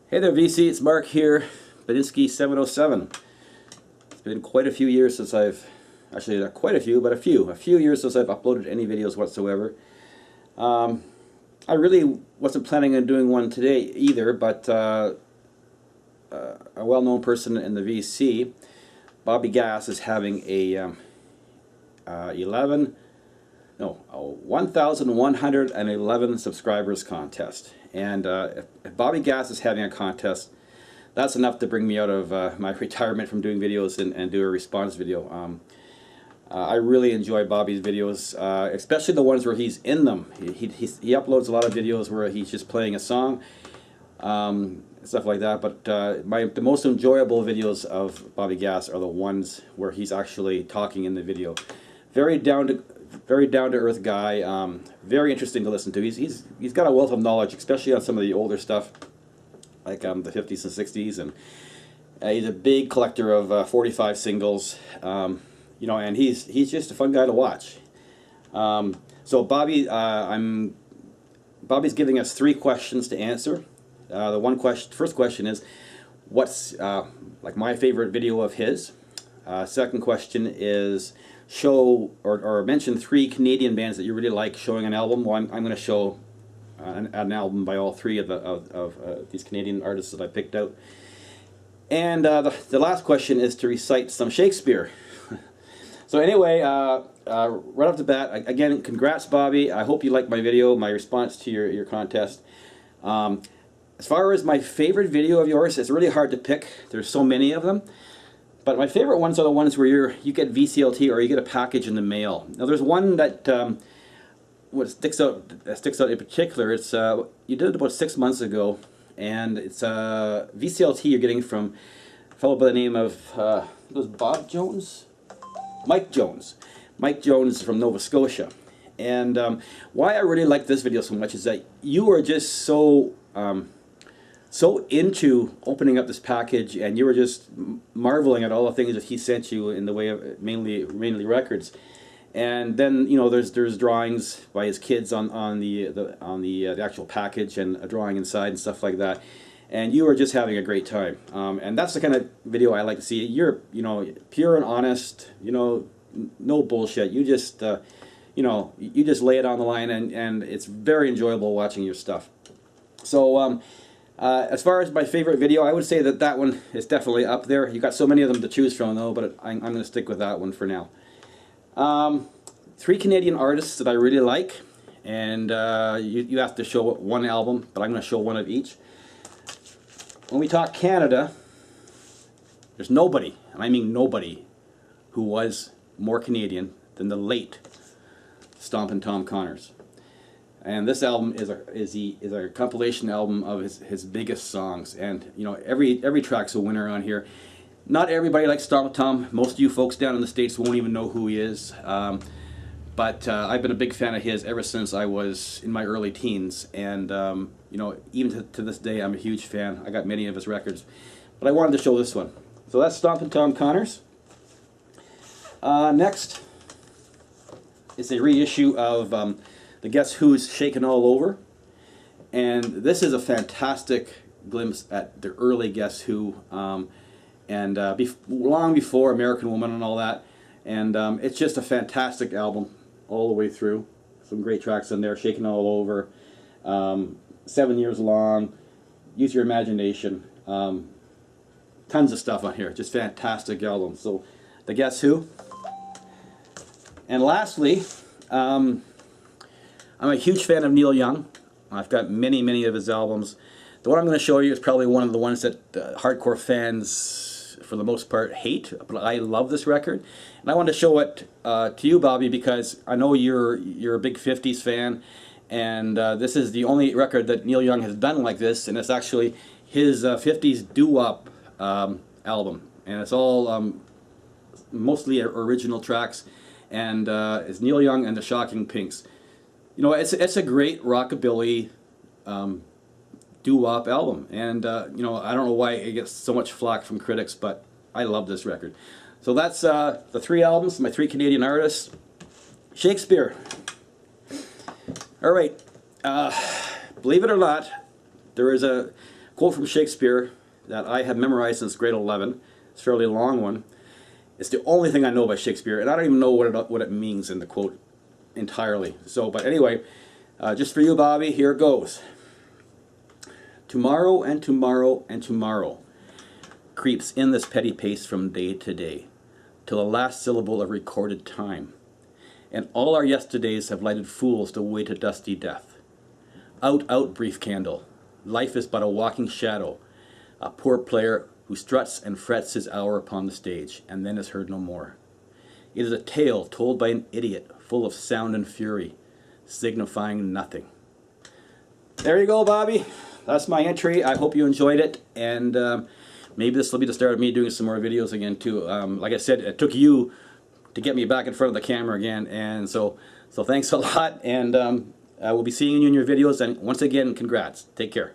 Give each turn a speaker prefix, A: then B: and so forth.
A: Hey there VC, it's Mark here, Badinsky 707. It's been quite a few years since actually not quite a few, but a few years since I've uploaded any videos whatsoever. I really wasn't planning on doing one today either, but a well-known person in the VC, Bobby Gass, is having a 1,111 subscribers contest. And if Bobby Gass is having a contest, that's enough to bring me out of my retirement from doing videos and do a response video. I really enjoy Bobby's videos, especially the ones where he's in them. He uploads a lot of videos where he's just playing a song, stuff like that. But the most enjoyable videos of Bobby Gass are the ones where he's actually talking in the video. Very down to earth guy. Very interesting to listen to. He's got a wealth of knowledge, especially on some of the older stuff, like the 50s and 60s, and he's a big collector of 45 singles. You know, and he's just a fun guy to watch. So Bobby's giving us 3 questions to answer. First question is, what's like my favorite video of his? Second question is, show or mention 3 Canadian bands that you really like showing an album. Well, I'm going to show an album by all 3 of these Canadian artists that I picked out. And the last question is to recite some Shakespeare. So anyway, right off the bat, again, congrats, Bobby. I hope you liked my video, my response to your contest. As far as my favorite video of yours, it's really hard to pick. There's so many of them. But my favorite ones are the ones where you get VCLT or you get a package in the mail. Now there's one that what sticks out in particular. It's you did it about 6 months ago, and it's VCLT you're getting from a fellow by the name of it was Bob Jones, Mike Jones from Nova Scotia. And why I really like this video so much is that you are just so into opening up this package, and you were just marveling at all the things that he sent you in the way of mainly records. And then, you know, there's drawings by his kids on the actual package, and a drawing inside and stuff like that. And you are just having a great time. And that's the kind of video I like to see. You're, you know, pure and honest. You know, no bullshit. You just you know, you just lay it on the line, and it's very enjoyable watching your stuff. So as far as my favorite video, I would say that one is definitely up there. You got so many of them to choose from, though, but I'm going to stick with that one for now. 3 Canadian artists that I really like, and you have to show one album, but I'm going to show one of each. When we talk Canada, there's nobody, and I mean nobody, who was more Canadian than the late Stompin' Tom Connors. And this album is a compilation album of his biggest songs, and you know, every track's a winner on here. Not everybody likes Stompin' Tom. Most of you folks down in the States won't even know who he is. But I've been a big fan of his ever since I was in my early teens, and you know, even to this day, I'm a huge fan. I got many of his records, but I wanted to show this one. So that's Stompin' Tom Connors. Next is a reissue of the Guess Who's Shakin' All Over, and this is a fantastic glimpse at the early Guess Who, and long before American Woman and all that. And it's just a fantastic album all the way through. Some great tracks in there. Shakin' All Over, 7 Years Long, Use Your Imagination, tons of stuff on here. Just fantastic album. So the Guess Who. And lastly, I'm a huge fan of Neil Young. I've got many of his albums. The one I'm going to show you is probably one of the ones that hardcore fans, for the most part, hate. But I love this record, and I want to show it to you, Bobby, because I know you're a big 50s fan, and this is the only record that Neil Young has done like this, and it's actually his 50s doo-wop album, and it's all mostly original tracks, and it's Neil Young and the Shocking Pinks. You know, it's a great rockabilly doo-wop album, and you know, I don't know why it gets so much flack from critics, but I love this record. So that's the 3 albums, my 3 Canadian artists. Shakespeare. All right, believe it or not, there is a quote from Shakespeare that I have memorized since grade 11. It's a fairly long one. It's the only thing I know about Shakespeare, and I don't even know what it means in the quote entirely. So, but anyway, just for you, Bobby, here it goes. Tomorrow and tomorrow and tomorrow creeps in this petty pace from day to day, till the last syllable of recorded time. And all our yesterdays have lighted fools to wait a dusty death. Out, out, brief candle. Life is but a walking shadow, a poor player who struts and frets his hour upon the stage, and then is heard no more. It is a tale told by an idiot, full of sound and fury, signifying nothing. There you go, Bobby. That's my entry. I hope you enjoyed it, and maybe this will be the start of me doing some more videos again too. Like I said, it took you to get me back in front of the camera again, and so thanks a lot, and I will be seeing you in your videos, and once again, congrats. Take care.